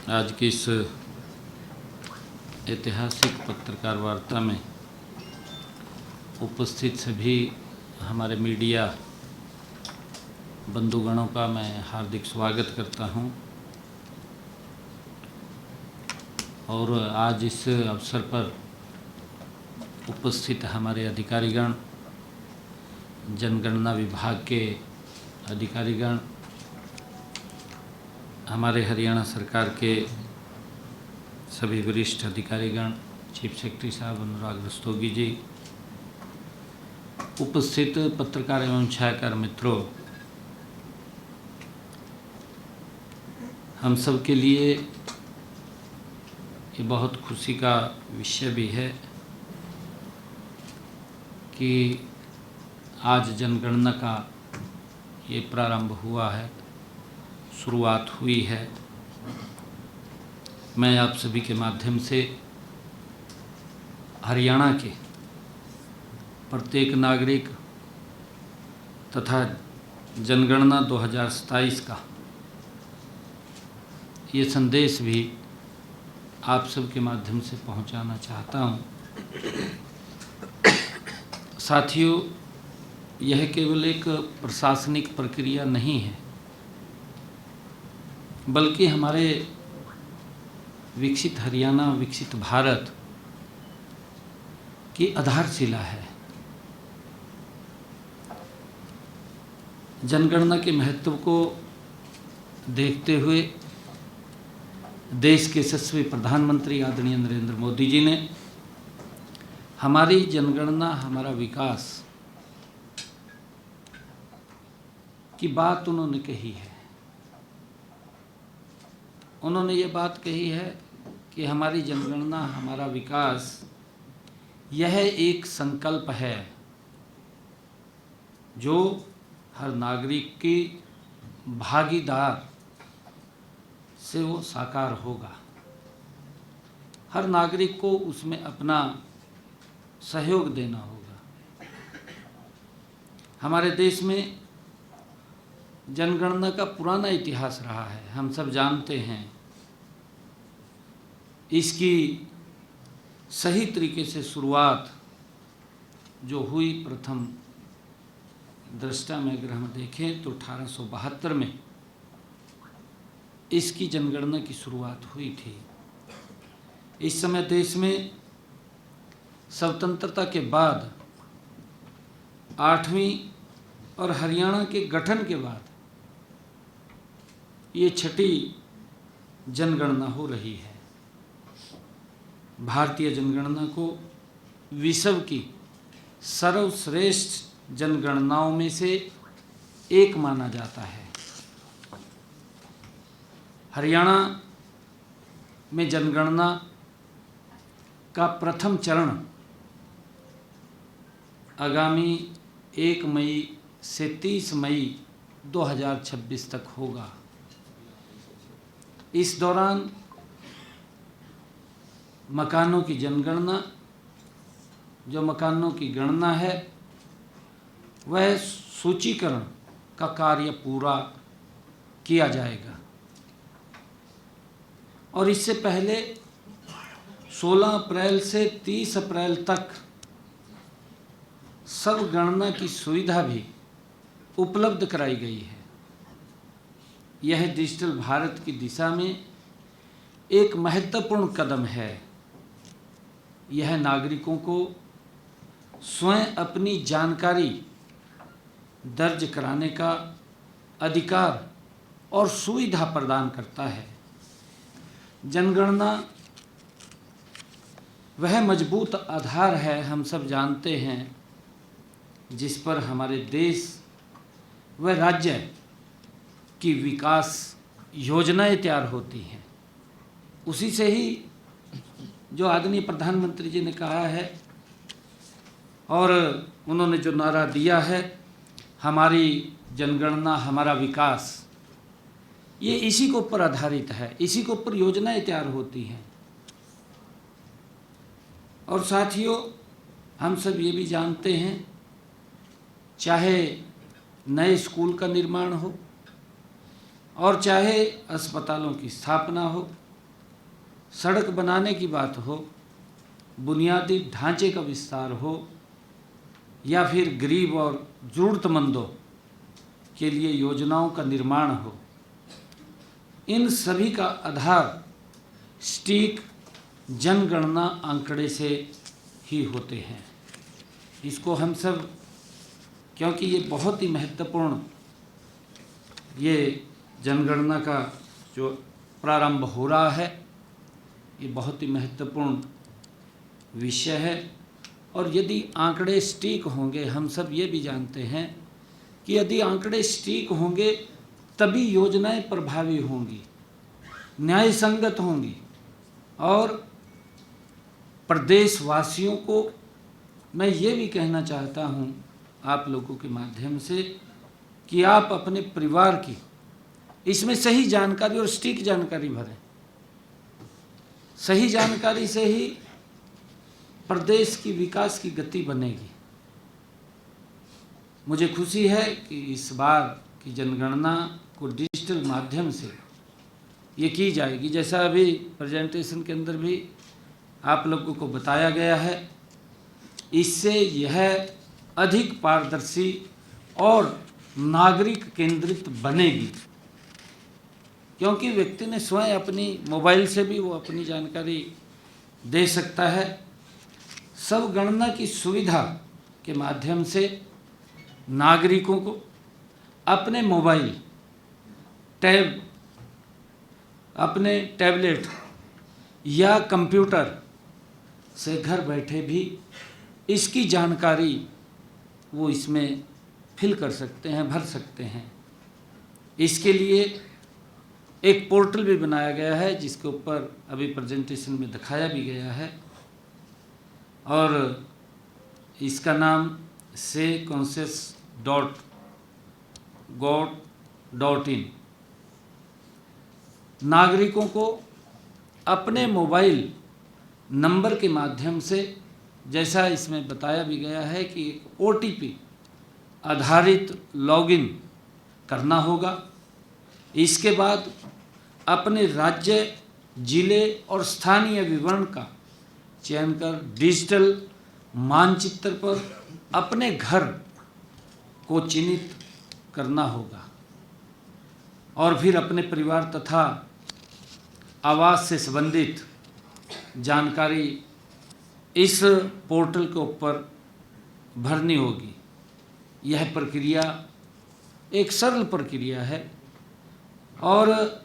आज की इस ऐतिहासिक पत्रकार वार्ता में उपस्थित सभी हमारे मीडिया बंधुगणों का मैं हार्दिक स्वागत करता हूं और आज इस अवसर पर उपस्थित हमारे अधिकारीगण, जनगणना विभाग के अधिकारीगण, हमारे हरियाणा सरकार के सभी वरिष्ठ अधिकारीगण, चीफ सेक्रेटरी साहब अनुराग रस्तोगी जी, उपस्थित पत्रकार एवं छायाकार मित्रों, हम सब के लिए ये बहुत खुशी का विषय भी है कि आज जनगणना का ये प्रारंभ हुआ है, शुरुआत हुई है। मैं आप सभी के माध्यम से हरियाणा के प्रत्येक नागरिक तथा जनगणना 2027 का ये संदेश भी आप सब के माध्यम से पहुंचाना चाहता हूं। साथियों, यह केवल एक प्रशासनिक प्रक्रिया नहीं है, बल्कि हमारे विकसित हरियाणा, विकसित भारत की आधारशिला है। जनगणना के महत्व को देखते हुए देश के यशस्वी प्रधानमंत्री आदरणीय नरेंद्र मोदी जी ने हमारी जनगणना हमारा विकास की बात उन्होंने कही है। उन्होंने ये बात कही है कि हमारी जनगणना हमारा विकास यह एक संकल्प है जो हर नागरिक की भागीदार से वो साकार होगा। हर नागरिक को उसमें अपना सहयोग देना होगा। हमारे देश में जनगणना का पुराना इतिहास रहा है, हम सब जानते हैं। इसकी सही तरीके से शुरुआत जो हुई, प्रथम दृष्टा में अगर हम देखें तो 1872 में इसकी जनगणना की शुरुआत हुई थी। इस समय देश में स्वतंत्रता के बाद 8वीं और हरियाणा के गठन के बाद ये 6ठी जनगणना हो रही है। भारतीय जनगणना को विश्व की सर्वश्रेष्ठ जनगणनाओं में से एक माना जाता है। हरियाणा में जनगणना का प्रथम चरण आगामी 1 मई से 30 मई 2026 तक होगा। इस दौरान मकानों की जनगणना, जो मकानों की गणना है, वह सूचीकरण का कार्य पूरा किया जाएगा। और इससे पहले 16 अप्रैल से 30 अप्रैल तक सब गणना की सुविधा भी उपलब्ध कराई गई है। यह डिजिटल भारत की दिशा में एक महत्वपूर्ण कदम है। यह नागरिकों को स्वयं अपनी जानकारी दर्ज कराने का अधिकार और सुविधा प्रदान करता है। जनगणना वह मजबूत आधार है, हम सब जानते हैं, जिस पर हमारे देश व राज्य की विकास योजनाएं तैयार होती हैं। उसी से ही जो आदरणीय प्रधानमंत्री जी ने कहा है और उन्होंने जो नारा दिया है, हमारी जनगणना हमारा विकास, ये इसी के ऊपर आधारित है, इसी के ऊपर योजनाएं तैयार होती हैं। और साथियों, हम सब ये भी जानते हैं, चाहे नए स्कूल का निर्माण हो और चाहे अस्पतालों की स्थापना हो, सड़क बनाने की बात हो, बुनियादी ढांचे का विस्तार हो, या फिर गरीब और ज़रूरतमंदों के लिए योजनाओं का निर्माण हो, इन सभी का आधार सटीक जनगणना आंकड़े से ही होते हैं। इसको हम सब, क्योंकि ये बहुत ही महत्वपूर्ण, ये जनगणना का जो प्रारंभ हो रहा है, ये बहुत ही महत्वपूर्ण विषय है। और यदि आंकड़े सटीक होंगे, हम सब ये भी जानते हैं कि यदि आंकड़े सटीक होंगे तभी योजनाएं प्रभावी होंगी, न्याय संगत होंगी। और प्रदेशवासियों को मैं ये भी कहना चाहता हूँ आप लोगों के माध्यम से कि आप अपने परिवार की इसमें सही जानकारी और सटीक जानकारी भरें। सही जानकारी से ही प्रदेश की विकास की गति बनेगी। मुझे खुशी है कि इस बार की जनगणना को डिजिटल माध्यम से ये की जाएगी। जैसा अभी प्रेजेंटेशन के अंदर भी आप लोगों को बताया गया है, इससे यह अधिक पारदर्शी और नागरिक केंद्रित बनेगी, क्योंकि व्यक्ति ने स्वयं अपनी मोबाइल से भी वो अपनी जानकारी दे सकता है। सब गणना की सुविधा के माध्यम से नागरिकों को अपने मोबाइल, अपने टैबलेट या कंप्यूटर से घर बैठे भी इसकी जानकारी वो इसमें फिल कर सकते हैं, भर सकते हैं। इसके लिए एक पोर्टल भी बनाया गया है, जिसके ऊपर अभी प्रेजेंटेशन में दिखाया भी गया है, और इसका नाम sayconsus.gov.in। नागरिकों को अपने मोबाइल नंबर के माध्यम से, जैसा इसमें बताया भी गया है कि OTP आधारित लॉगिन करना होगा। इसके बाद अपने राज्य, जिले और स्थानीय विवरण का चयन कर डिजिटल मानचित्र पर अपने घर को चिन्हित करना होगा, और फिर अपने परिवार तथा आवास से संबंधित जानकारी इस पोर्टल के ऊपर भरनी होगी। यह प्रक्रिया एक सरल प्रक्रिया है और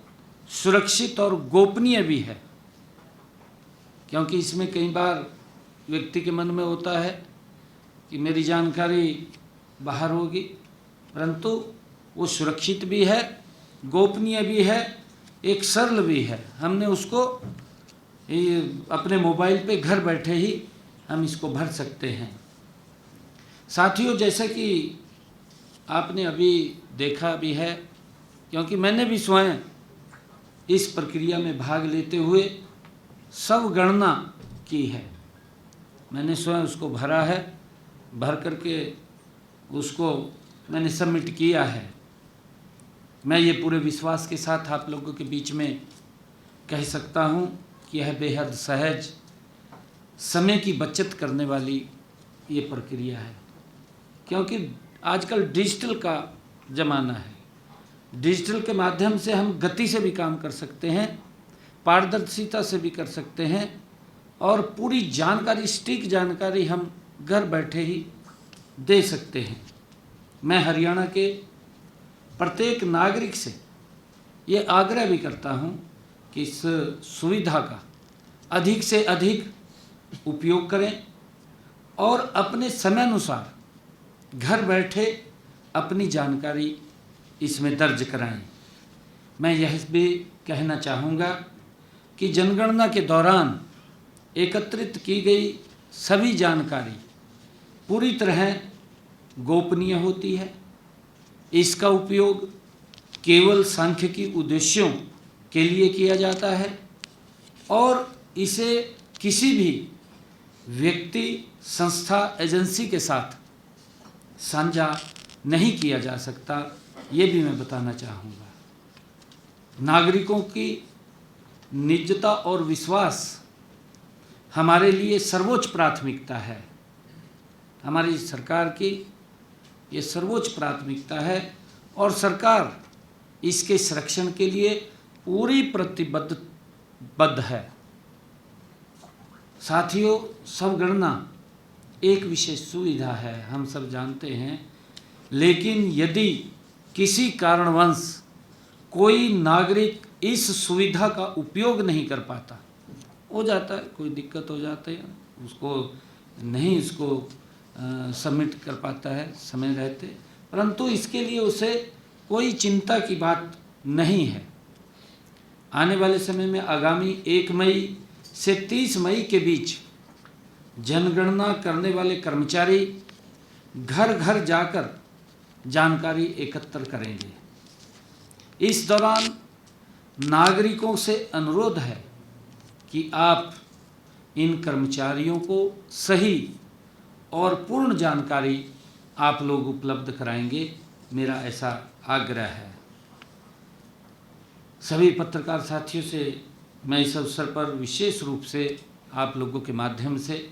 सुरक्षित और गोपनीय भी है, क्योंकि इसमें कई बार व्यक्ति के मन में होता है कि मेरी जानकारी बाहर होगी, परंतु वो सुरक्षित भी है, गोपनीय भी है, एक सरल भी है। हमने उसको अपने मोबाइल पे घर बैठे ही हम इसको भर सकते हैं। साथियों, जैसा कि आपने अभी देखा भी है, क्योंकि मैंने भी स्वयं इस प्रक्रिया में भाग लेते हुए सब गणना की है, मैंने स्वयं उसको भरा है, भर करके उसको मैंने सबमिट किया है। मैं ये पूरे विश्वास के साथ आप लोगों के बीच में कह सकता हूँ कि यह बेहद सहज, समय की बचत करने वाली ये प्रक्रिया है, क्योंकि आजकल डिजिटल का ज़माना है। डिजिटल के माध्यम से हम गति से भी काम कर सकते हैं, पारदर्शिता से भी कर सकते हैं, और पूरी जानकारी, सटीक जानकारी हम घर बैठे ही दे सकते हैं। मैं हरियाणा के प्रत्येक नागरिक से ये आग्रह भी करता हूँ कि इस सुविधा का अधिक से अधिक उपयोग करें और अपने समय अनुसार घर बैठे अपनी जानकारी इसमें दर्ज कराएं। मैं यह भी कहना चाहूँगा कि जनगणना के दौरान एकत्रित की गई सभी जानकारी पूरी तरह गोपनीय होती है। इसका उपयोग केवल सांख्यिकी उद्देश्यों के लिए किया जाता है और इसे किसी भी व्यक्ति, संस्था, एजेंसी के साथ साझा नहीं किया जा सकता, ये भी मैं बताना चाहूँगा। नागरिकों की निजता और विश्वास हमारे लिए सर्वोच्च प्राथमिकता है। हमारी सरकार की ये सर्वोच्च प्राथमिकता है और सरकार इसके संरक्षण के लिए पूरी प्रतिबद्ध है। साथियों, सबगणना एक विशेष सुविधा है, हम सब जानते हैं, लेकिन यदि किसी कारणवश कोई नागरिक इस सुविधा का उपयोग नहीं कर पाता, हो जाता है, कोई दिक्कत हो जाती है, उसको नहीं सबमिट कर पाता है समय रहते, परंतु इसके लिए उसे कोई चिंता की बात नहीं है। आने वाले समय में आगामी 1 मई से 30 मई के बीच जनगणना करने वाले कर्मचारी घर घर जाकर जानकारी एकत्र करेंगे। इस दौरान नागरिकों से अनुरोध है कि आप इन कर्मचारियों को सही और पूर्ण जानकारी आप लोग उपलब्ध कराएंगे, मेरा ऐसा आग्रह है। सभी पत्रकार साथियों से मैं इस अवसर पर विशेष रूप से आप लोगों के माध्यम से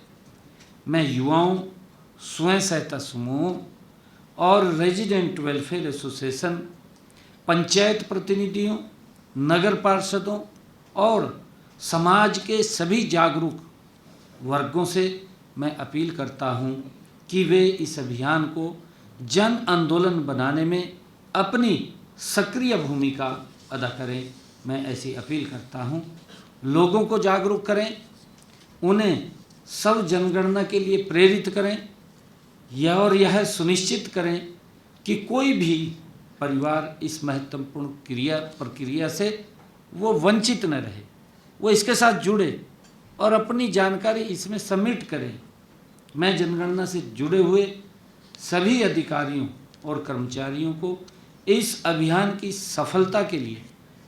मैं युवाओं, स्वयं सहायता समूह और रेजिडेंट वेलफेयर एसोसिएशन, पंचायत प्रतिनिधियों, नगर पार्षदों और समाज के सभी जागरूक वर्गों से मैं अपील करता हूं कि वे इस अभियान को जन आंदोलन बनाने में अपनी सक्रिय भूमिका अदा करें। मैं ऐसी अपील करता हूं, लोगों को जागरूक करें, उन्हें सब जनगणना के लिए प्रेरित करें और यह सुनिश्चित करें कि कोई भी परिवार इस महत्वपूर्ण प्रक्रिया से वो वंचित न रहे, वो इसके साथ जुड़े और अपनी जानकारी इसमें सबमिट करें। मैं जनगणना से जुड़े हुए सभी अधिकारियों और कर्मचारियों को इस अभियान की सफलता के लिए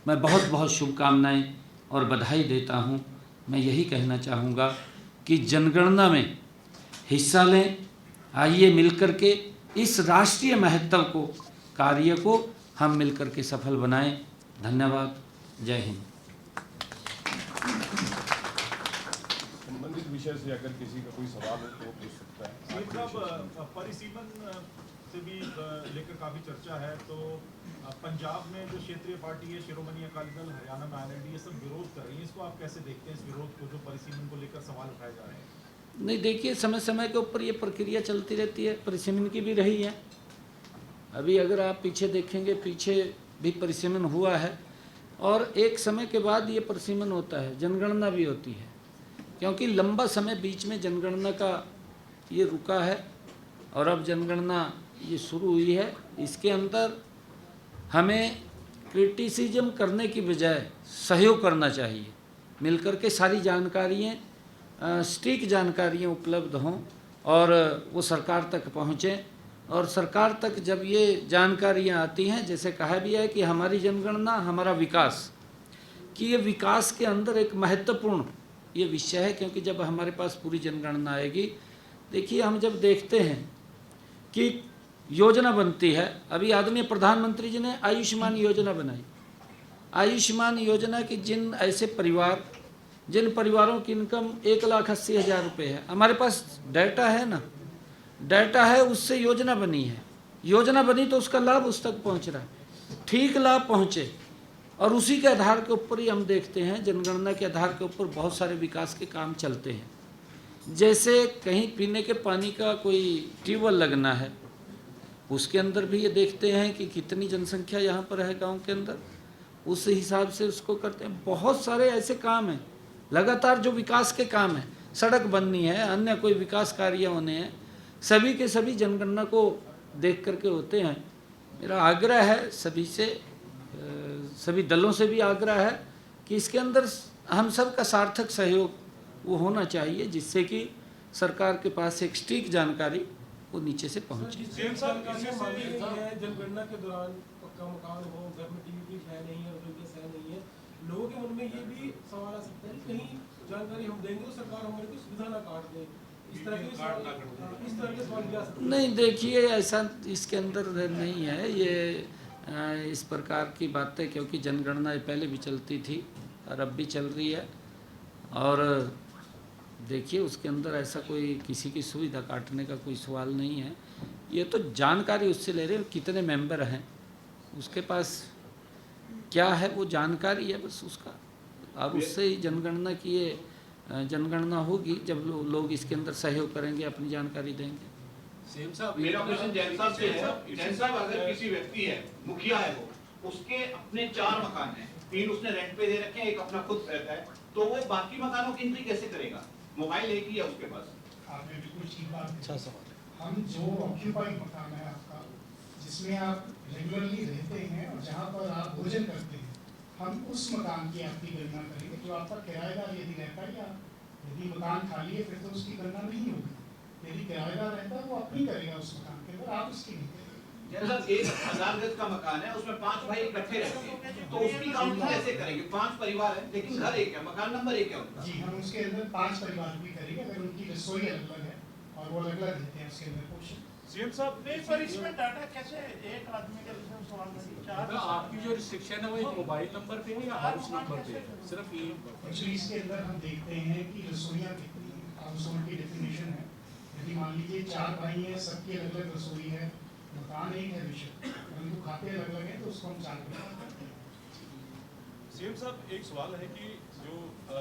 मैं बहुत बहुत शुभकामनाएं और बधाई देता हूं। मैं यही कहना चाहूँगा कि जनगणना में हिस्सा लें, आइए मिलकर के इस राष्ट्रीय महत्व को कार्य को हम मिलकर के सफल बनाएं। धन्यवाद। जय हिंद। संबंधित विषय से अगर किसी का कोई सवाल हो तो पूछ सकता है। परिसीमन से भी लेकर काफी चर्चा है, तो पंजाब में जो क्षेत्रीय पार्टी है शिरोमणि अकाली दल, हरियाणा में आरएलडी, ये सब विरोध कर रही है, इसको आप कैसे देखते हैं, इस विरोध को जो परिसीमन को लेकर सवाल उठाए जा रहे हैं? नहीं, देखिए, समय समय के ऊपर ये प्रक्रिया चलती रहती है, परिसीमन की भी रही है। अभी अगर आप पीछे देखेंगे, पीछे भी परिसीमन हुआ है और एक समय के बाद ये परिसीमन होता है, जनगणना भी होती है, क्योंकि लंबा समय बीच में जनगणना का ये रुका है और अब जनगणना ये शुरू हुई है। इसके अंदर हमें क्रिटिसिज्म करने की बजाय सहयोग करना चाहिए, मिलकर के सारी जानकारियाँ, सटीक जानकारियाँ उपलब्ध हों और वो सरकार तक पहुँचें। और सरकार तक जब ये जानकारियाँ आती हैं, जैसे कहा भी है कि हमारी जनगणना हमारा विकास, कि ये विकास के अंदर एक महत्वपूर्ण ये विषय है, क्योंकि जब हमारे पास पूरी जनगणना आएगी, देखिए हम जब देखते हैं कि योजना बनती है, अभी आदरणीय प्रधानमंत्री जी ने आयुष्मान योजना बनाई। आयुष्मान योजना की जिन परिवारों की इनकम 1,80,000 रुपये है, हमारे पास डाटा है ना, डाटा है, उससे योजना बनी है। योजना बनी तो उसका लाभ उस तक पहुंच रहा है, ठीक लाभ पहुंचे, और उसी के आधार के ऊपर ही हम देखते हैं, जनगणना के आधार के ऊपर बहुत सारे विकास के काम चलते हैं। जैसे कहीं पीने के पानी का कोई ट्यूबवेल लगना है, उसके अंदर भी ये देखते हैं कि कितनी जनसंख्या यहाँ पर है गांव के अंदर, उस हिसाब से उसको करते हैं। बहुत सारे ऐसे काम हैं लगातार जो विकास के काम हैं, सड़क बननी है, अन्य कोई विकास कार्य होने हैं, सभी के सभी जनगणना को देख करके होते हैं। मेरा आग्रह है सभी से, सभी दलों से भी आग्रह है कि इसके अंदर हम सब का सार्थक सहयोग वो होना चाहिए, जिससे कि सरकार के पास एक सटीक जानकारी वो नीचे से पहुँचे। जनगणना के दौरान पक्का मकान हो, घर में टीवी है नहीं है, नहीं है, लोगों के मन में ये भी सवाल आ सकता है कहीं जानकारी हम देंगे तो सरकार हमारे को सुविधा ना काट दे, इस तरह के सवाल भी आ सकते हैं। नहीं, देखिए, ऐसा इसके अंदर नहीं है, ये इस प्रकार की बातें, क्योंकि जनगणना पहले भी चलती थी और अब भी चल रही है। और देखिए उसके अंदर ऐसा कोई किसी की सुविधा काटने का कोई सवाल नहीं है। ये तो जानकारी उससे ले रहे हैं कितने मेंबर हैं, उसके पास क्या है वो जानकारी है बस उसका, और उससे ही जनगणना की ये जनगणना होगी जब लोग इसके अंदर सहयोग करेंगे, अपनी जानकारी देंगे। मेरा क्वेश्चन जैन साहब से है। जैन साहब, अगर किसी व्यक्ति है, मुखिया है, वो उसके अपने 4 मकान हैं, 3 उसने रेंट पे दे रखे हैं, एक अपना खुद रहता है, तो वो बाकी मकानों की एंट्री कैसे करेगा? मोबाइल एक ही है उसके पास। आपने बिल्कुल ठीक बात है। अच्छा सवाल। हम जो ऑक्यूपाइड मकान है आपका, जिसमें आप रेगुलरली रहते हैं और जहाँ पर आप भोजन करते हैं, हम उस मकान की आपकी गणना करेंगे। जो आपका किराएदार यदि रहता है या यदि मकान खाली है, फिर तो उसकी गणना नहीं होगी। यदि किराएदार रहता है वो अपनी करेगा उस मकान के अंदर, आप उसकी नहीं करेंगे। जैसा 1000 गज का मकान है, उसमें 5 भाई इकट्ठे रहते हैं, तो उसकी काउंटिंग कैसे करेंगे? 5 परिवार है लेकिन घर एक है, मकान नंबर एक है उनका। जी, हम उसके अंदर 5 परिवार भी करेंगे, अगर उनकी रसोई अलग है और वो अलग अलग रहते हैं उसके अंदर पोर्शन। सीएम साहब, नहीं, पर इसमें डाटा कैसे एक आदमी का जिसमें सवाल नहीं, 4 आपकी जो रिस्ट्रिक्शन है वो एक मोबाइल नंबर पे है या हाउस नंबर पे है? सिर्फ ये एक्चुअली इसके अंदर हम देखते हैं कि रसोइयाँ कितनी हैं, हाउस होल्ड की डेफिनेशन है। यदि मान लीजिए 4 भाई हैं, सबकी अलग अलग रसोई है, मकान एक है विषय, परंतु खाते अलग अलग हैं, तो उसको हम 4 करते हैं। सीएम साहब, एक सवाल है कि जो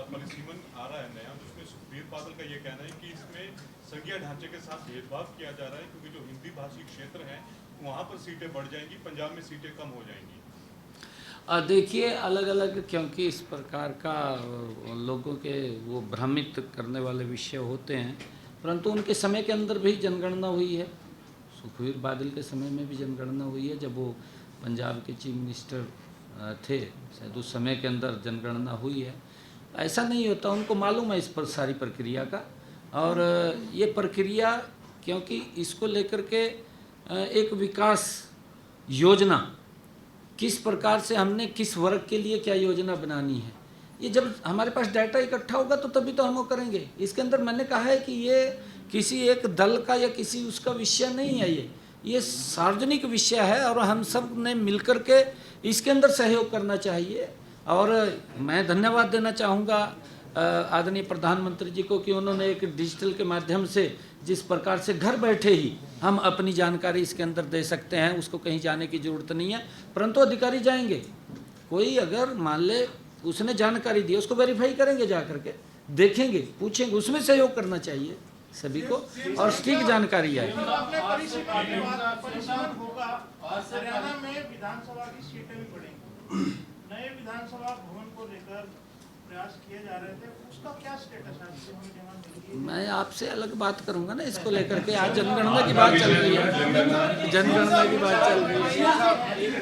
परिसीमन आ रहा है नया, उसमें सुखबीर बादल का ये कहना है कि इसमें संघीय ढांचे के साथ भेदभाव किया जा रहा है, क्योंकि जो हिंदी भाषी क्षेत्र हैं वहाँ पर सीटें बढ़ जाएंगी, पंजाब में सीटें कम हो जाएंगी। देखिए अलग अलग, क्योंकि इस प्रकार का लोगों के वो भ्रमित करने वाले विषय होते हैं, परंतु उनके समय के अंदर भी जनगणना हुई है। सुखबीर बादल के समय में भी जनगणना हुई है, जब वो पंजाब के चीफ मिनिस्टर थे, शायद उस समय के अंदर जनगणना हुई है। ऐसा नहीं होता, उनको मालूम है इस पर सारी प्रक्रिया का। और ये प्रक्रिया, क्योंकि इसको लेकर के एक विकास योजना किस प्रकार से हमने किस वर्ग के लिए क्या योजना बनानी है, ये जब हमारे पास डाटा इकट्ठा होगा तो तभी तो हम वो करेंगे। इसके अंदर मैंने कहा है कि ये किसी एक दल का या किसी उसका विषय नहीं है, ये सार्वजनिक विषय है और हम सब ने मिलकर के इसके अंदर सहयोग करना चाहिए। और मैं धन्यवाद देना चाहूँगा आदरणीय प्रधानमंत्री जी को कि उन्होंने एक डिजिटल के माध्यम से जिस प्रकार से घर बैठे ही हम अपनी जानकारी इसके अंदर दे सकते हैं, उसको कहीं जाने की ज़रूरत नहीं है। परंतु अधिकारी जाएंगे, कोई अगर मान ले उसने जानकारी दी, उसको वेरीफाई करेंगे, जा करके देखेंगे, पूछेंगे, उसमें सहयोग करना चाहिए सभी को और सटीक जानकारी आए। परिसीमन होगा, हरियाणा में विधानसभा की सीटें भी बढ़ेंगी, नए विधानसभा भवन को लेकर प्रयास किए जा रहे थे, उसका क्या स्टेटस है? मैं आपसे अलग बात करूंगा ना इसको लेकर के। आज जनगणना की बात चल रही है, जनगणना की बात चल रही है।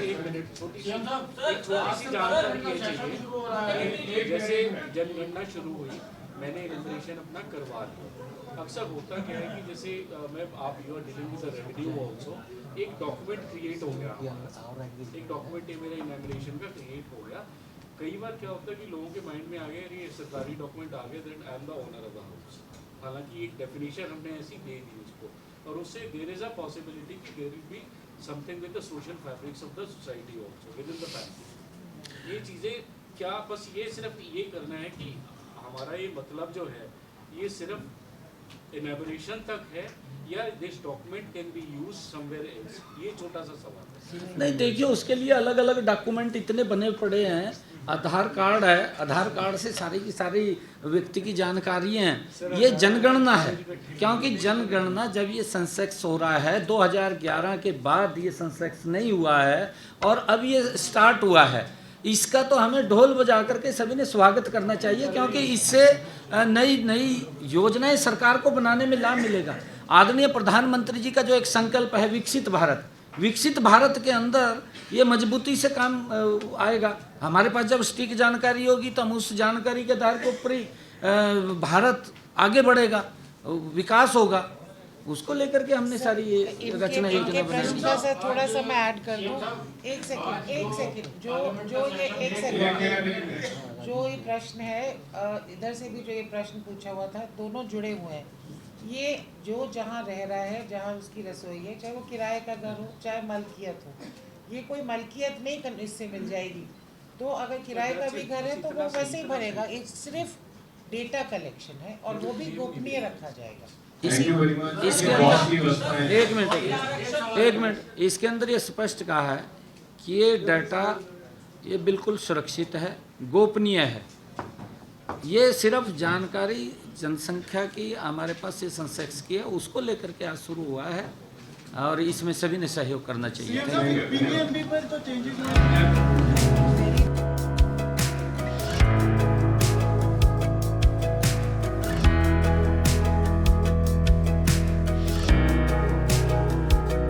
एक मिनट, छोटी सी जानकारी ये चाहिए। जैसे जनगणना शुरू हुई, मैंने इनफॉर्मेशन अपना करवा लिया। अक्सर होता क्या है कि जैसे मैं आप you are dealing with the revenue also, एक डॉक्यूमेंट क्रिएट हो गया, एक डॉक्यूमेंट मेरा इनैमिनेशन का क्रिएट हो गया। कई बार क्या होता है कि लोगों के माइंड में आ गया ये सरकारी डॉक्यूमेंट आ गया, that I am the owner of the house. हालांकि एक डेफिनेशन हमने ऐसी दे दी उसको, और उससे देयर इज अ पॉसिबिलिटी कि there will be something with the social fabrics of the society also with in the family. ये चीज़ें क्या बस ये सिर्फ ये करना है कि हमारा ये मतलब जो है ये सिर्फ इनैबोरेशन तक है या this document can be use somewhere else? ये छोटा सा सवाल है। नहीं, देखिए उसके लिए अलग अलग डॉक्यूमेंट इतने बने पड़े हैं। आधार कार्ड है, आधार कार्ड से सारी की सारी व्यक्ति की जानकारी हैं। ये जनगणना है, क्योंकि जनगणना जब ये सेंसेक्स हो रहा है 2011 के बाद, ये सेंसेक्स नहीं हुआ है और अब ये स्टार्ट हुआ है। इसका तो हमें ढोल बजा करके सभी ने स्वागत करना चाहिए, क्योंकि इससे नई नई योजनाएं सरकार को बनाने में लाभ मिलेगा। आदरणीय प्रधानमंत्री जी का जो एक संकल्प है विकसित भारत के अंदर ये मजबूती से काम आएगा। हमारे पास जब सटीक जानकारी होगी तो हम उस जानकारी के आधार के ऊपर ही भारत आगे बढ़ेगा, विकास होगा। उसको लेकर के हमने सारी ये रचना योजना प्रश्न का सर थोड़ा सा मैं ऐड कर दूं। एक सेकंड जो ये प्रश्न है, इधर से भी जो ये प्रश्न पूछा हुआ था, दोनों जुड़े हुए हैं। ये जो जहाँ रह रहा है, जहाँ उसकी रसोई है, चाहे वो किराए का घर हो चाहे मलकियत हो, ये कोई मलकियत नहीं इससे मिल जाएगी। तो अगर किराए का भी घर है तो वो वैसे ही भरेगा। एक सिर्फ डेटा कलेक्शन है और वो भी गोपनीय रखा जाएगा। इसके अंदर एक मिनट इसके अंदर ये स्पष्ट कहा है कि ये डाटा ये बिल्कुल सुरक्षित है, गोपनीय है। ये सिर्फ जानकारी जनसंख्या की हमारे पास ये सेंसेक्स की है, उसको लेकर के आज शुरू हुआ है और इसमें सभी ने सहयोग करना चाहिए।